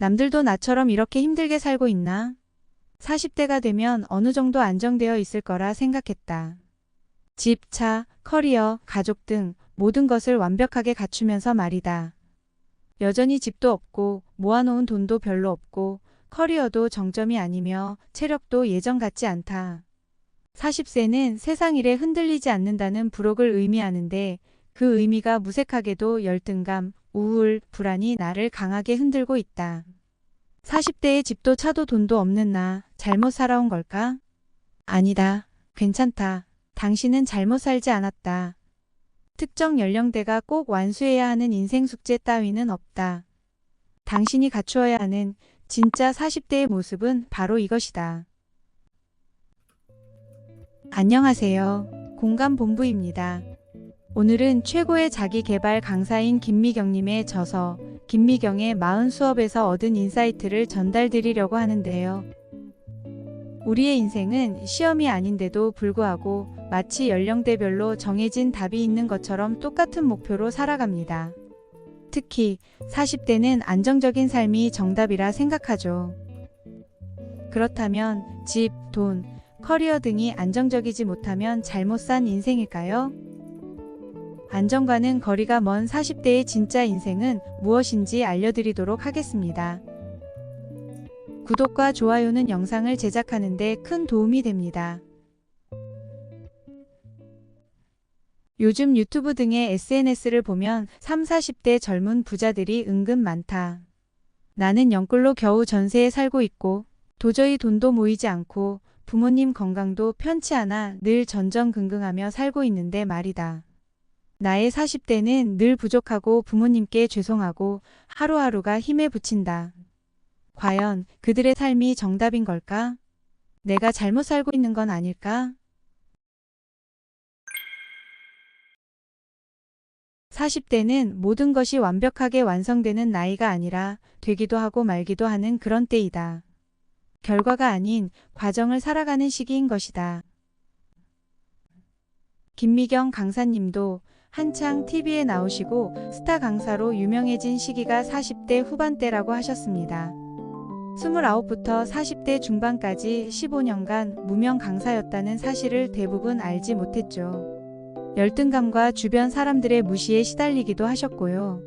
남들도 나처럼 이렇게 힘들게 살고 있나? 40대가 되면 어느 정도 안정되어 있을 거라 생각했다. 집, 차, 커리어, 가족 등 모든 것을 완벽하게 갖추면서 말이다. 여전히 집도 없고 모아놓은 돈도 별로 없고 커리어도 정점이 아니며 체력도 예전 같지 않다. 40세는 세상 일에 흔들리지 않는다는 부록을 의미하는데 그 의미가 무색하게도 열등감, 우울, 불안이 나를 강하게 흔들고 있다. 40대에 집도 차도 돈도 없는 나 잘못 살아온 걸까? 아니다. 괜찮다. 당신은 잘못 살지 않았다. 특정 연령대가 꼭 완수해야 하는 인생 숙제 따위는 없다. 당신이 갖추어야 하는 진짜 40대의 모습은 바로 이것이다. 안녕하세요. 공감본부입니다. 오늘은 최고의 자기계발 강사인 김미경님의 저서 김미경의 40 수업에서 얻은 인사이트를 전달드리려고 하는데요. 우리의 인생은 시험이 아닌데도 불구하고 마치 연령대별로 정해진 답이 있는 것처럼 똑같은 목표로 살아갑니다. 특히 40대는 안정적인 삶이 정답이라 생각하죠. 그렇다면 집, 돈, 커리어 등이 안정적이지 못하면 잘못 산 인생일까요? 안정과는 거리가 먼 40대의 진짜 인생은 무엇인지 알려드리도록 하겠습니다. 구독과 좋아요는 영상을 제작하는 데 큰 도움이 됩니다. 요즘 유튜브 등의 SNS를 보면 30, 40대 젊은 부자들이 은근 많다. 나는 영끌로 겨우 전세에 살고 있고 도저히 돈도 모이지 않고 부모님 건강도 편치 않아 늘 전전긍긍하며 살고 있는데 말이다. 나의 40대는 늘 부족하고 부모님께 죄송하고 하루하루가 힘에 부친다. 과연 그들의 삶이 정답인 걸까? 내가 잘못 살고 있는 건 아닐까? 40대는 모든 것이 완벽하게 완성되는 나이가 아니라 되기도 하고 말기도 하는 그런 때이다. 결과가 아닌 과정을 살아가는 시기인 것이다. 김미경 강사님도 한창 TV에 나오시고 스타 강사로 유명해진 시기가 40대 후반대라고 하셨습니다. 29부터 40대 중반까지 15년간 무명 강사였다는 사실을 대부분 알지 못했죠. 열등감과 주변 사람들의 무시에 시달리기도 하셨고요.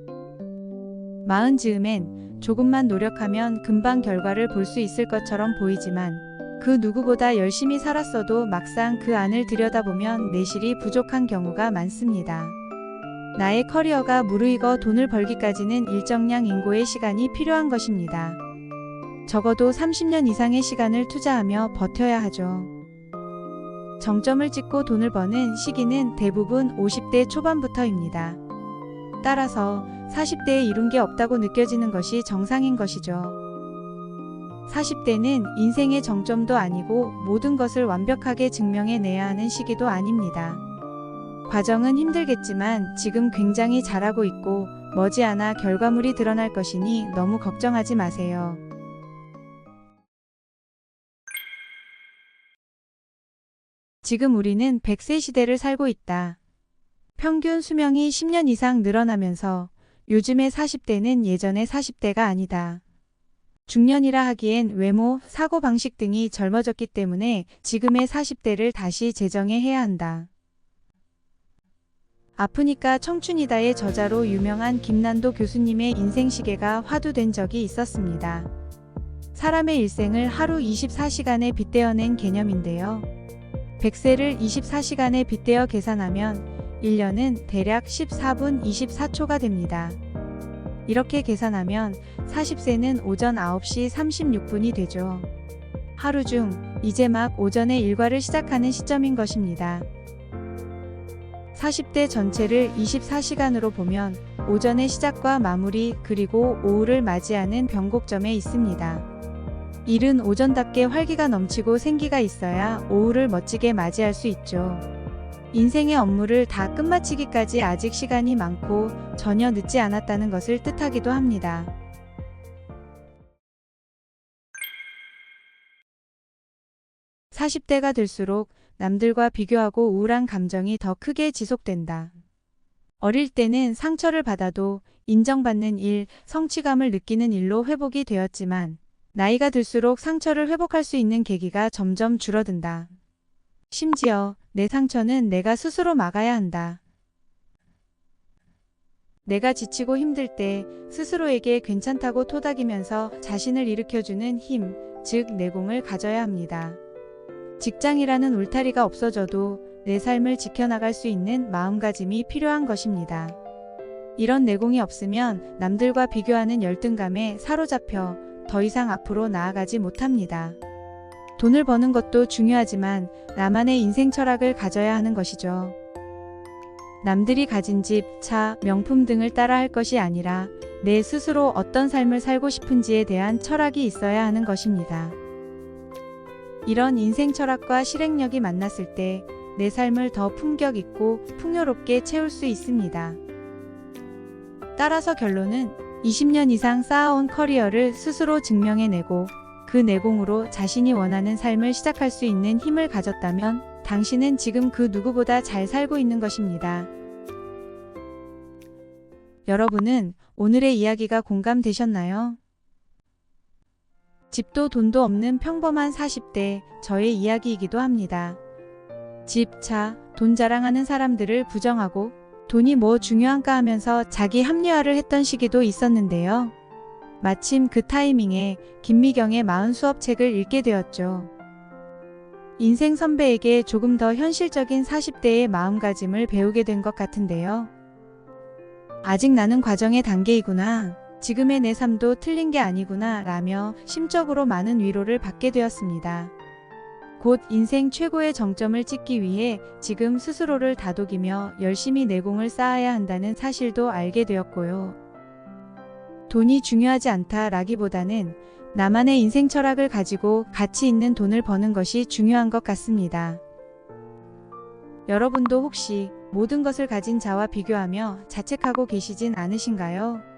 40 즈음엔 조금만 노력하면 금방 결과를 볼 수 있을 것처럼 보이지만 그 누구보다 열심히 살았어도 막상 그 안을 들여다보면 내실이 부족한 경우가 많습니다. 나의 커리어가 무르익어 돈을 벌기까지는 일정량 인고의 시간이 필요한 것입니다. 적어도 30년 이상의 시간을 투자하며 버텨야 하죠. 정점을 찍고 돈을 버는 시기는 대부분 50대 초반부터입니다. 따라서 40대에 이룬 게 없다고 느껴지는 것이 정상인 것이죠. 40대는 인생의 정점도 아니고 모든 것을 완벽하게 증명해내야 하는 시기도 아닙니다. 과정은 힘들겠지만 지금 굉장히 잘하고 있고 머지않아 결과물이 드러날 것이니 너무 걱정하지 마세요. 지금 우리는 100세 시대를 살고 있다. 평균 수명이 10년 이상 늘어나면서 요즘의 40대는 예전의 40대가 아니다. 중년이라 하기엔 외모, 사고방식 등이 젊어졌기 때문에 지금의 40대를 다시 재정해야 한다. 아프니까 청춘이다의 저자로 유명한 김난도 교수님의 인생시계가 화두된 적이 있었습니다. 사람의 일생을 하루 24시간에 빗대어낸 개념인데요. 100세를 24시간에 빗대어 계산하면 1년은 대략 14분 24초가 됩니다. 이렇게 계산하면 40세는 오전 9시 36분이 되죠. 하루 중 이제 막 오전에 일과를 시작하는 시점인 것입니다. 40대 전체를 24시간으로 보면 오전의 시작과 마무리 그리고 오후를 맞이하는 변곡점에 있습니다. 일은 오전답게 활기가 넘치고 생기가 있어야 오후를 멋지게 맞이할 수 있죠. 인생의 업무를 다 끝마치기까지 아직 시간이 많고 전혀 늦지 않았다는 것을 뜻하기도 합니다. 40대가 될수록 남들과 비교하고 우울한 감정이 더 크게 지속된다. 어릴 때는 상처를 받아도 인정받는 일, 성취감을 느끼는 일로 회복이 되었지만 나이가 들수록 상처를 회복할 수 있는 계기가 점점 줄어든다. 심지어 내 상처는 내가 스스로 막아야 한다. 내가 지치고 힘들 때 스스로에게 괜찮다고 토닥이면서 자신을 일으켜주는 힘, 즉 내공을 가져야 합니다. 직장이라는 울타리가 없어져도 내 삶을 지켜나갈 수 있는 마음가짐이 필요한 것입니다. 이런 내공이 없으면 남들과 비교하는 열등감에 사로잡혀 더 이상 앞으로 나아가지 못합니다. 돈을 버는 것도 중요하지만 나만의 인생 철학을 가져야 하는 것이죠. 남들이 가진 집, 차, 명품 등을 따라 할 것이 아니라 내 스스로 어떤 삶을 살고 싶은지에 대한 철학이 있어야 하는 것입니다. 이런 인생 철학과 실행력이 만났을 때 내 삶을 더 품격 있고 풍요롭게 채울 수 있습니다. 따라서 결론은 20년 이상 쌓아온 커리어를 스스로 증명해내고 그 내공으로 자신이 원하는 삶을 시작할 수 있는 힘을 가졌다면 당신은 지금 그 누구보다 잘 살고 있는 것입니다. 여러분은 오늘의 이야기가 공감되셨나요? 집도 돈도 없는 평범한 40대 저의 이야기이기도 합니다. 집, 차, 돈 자랑하는 사람들을 부정하고 돈이 뭐 중요한가 하면서 자기 합리화를 했던 시기도 있었는데요. 마침 그 타이밍에 김미경의 40수업 책을 읽게 되었죠. 인생 선배에게 조금 더 현실적인 40대의 마음가짐을 배우게 된 것 같은데요. 아직 나는 과정의 단계이구나. 지금의 내 삶도 틀린 게 아니구나 라며 심적으로 많은 위로를 받게 되었습니다. 곧 인생 최고의 정점을 찍기 위해 지금 스스로를 다독이며 열심히 내공을 쌓아야 한다는 사실도 알게 되었고요. 돈이 중요하지 않다라기보다는 나만의 인생 철학을 가지고 가치 있는 돈을 버는 것이 중요한 것 같습니다. 여러분도 혹시 모든 것을 가진 자와 비교하며 자책하고 계시진 않으신가요?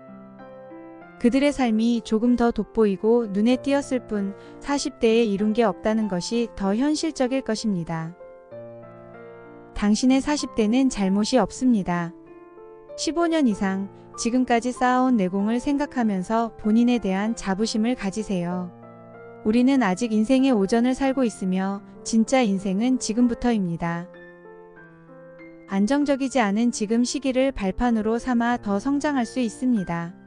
그들의 삶이 조금 더 돋보이고 눈에 띄었을 뿐 40대에 이룬 게 없다는 것이 더 현실적일 것입니다. 당신의 40대는 잘못이 없습니다. 15년 이상 지금까지 쌓아온 내공을 생각하면서 본인에 대한 자부심을 가지세요. 우리는 아직 인생의 오전을 살고 있으며 진짜 인생은 지금부터입니다. 안정적이지 않은 지금 시기를 발판으로 삼아 더 성장할 수 있습니다.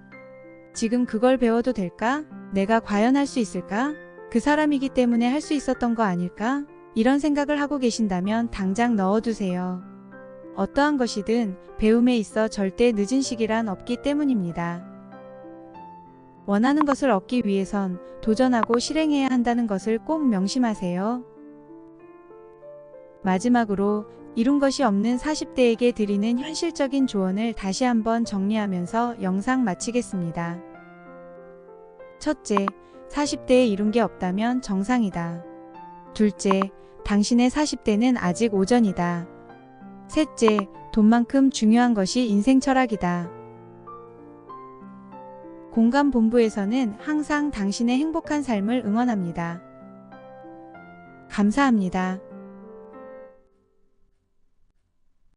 지금 그걸 배워도 될까? 내가 과연 할 수 있을까? 그 사람이기 때문에 할 수 있었던 거 아닐까? 이런 생각을 하고 계신다면 당장 넣어두세요. 어떠한 것이든 배움에 있어 절대 늦은 시기란 없기 때문입니다. 원하는 것을 얻기 위해선 도전하고 실행해야 한다는 것을 꼭 명심하세요. 마지막으로 이룬 것이 없는 40대에게 드리는 현실적인 조언을 다시 한번 정리하면서 영상 마치겠습니다. 첫째, 40대에 이룬 게 없다면 정상이다. 둘째, 당신의 40대는 아직 오전이다. 셋째, 돈만큼 중요한 것이 인생 철학이다. 공감본부에서는 항상 당신의 행복한 삶을 응원합니다. 감사합니다.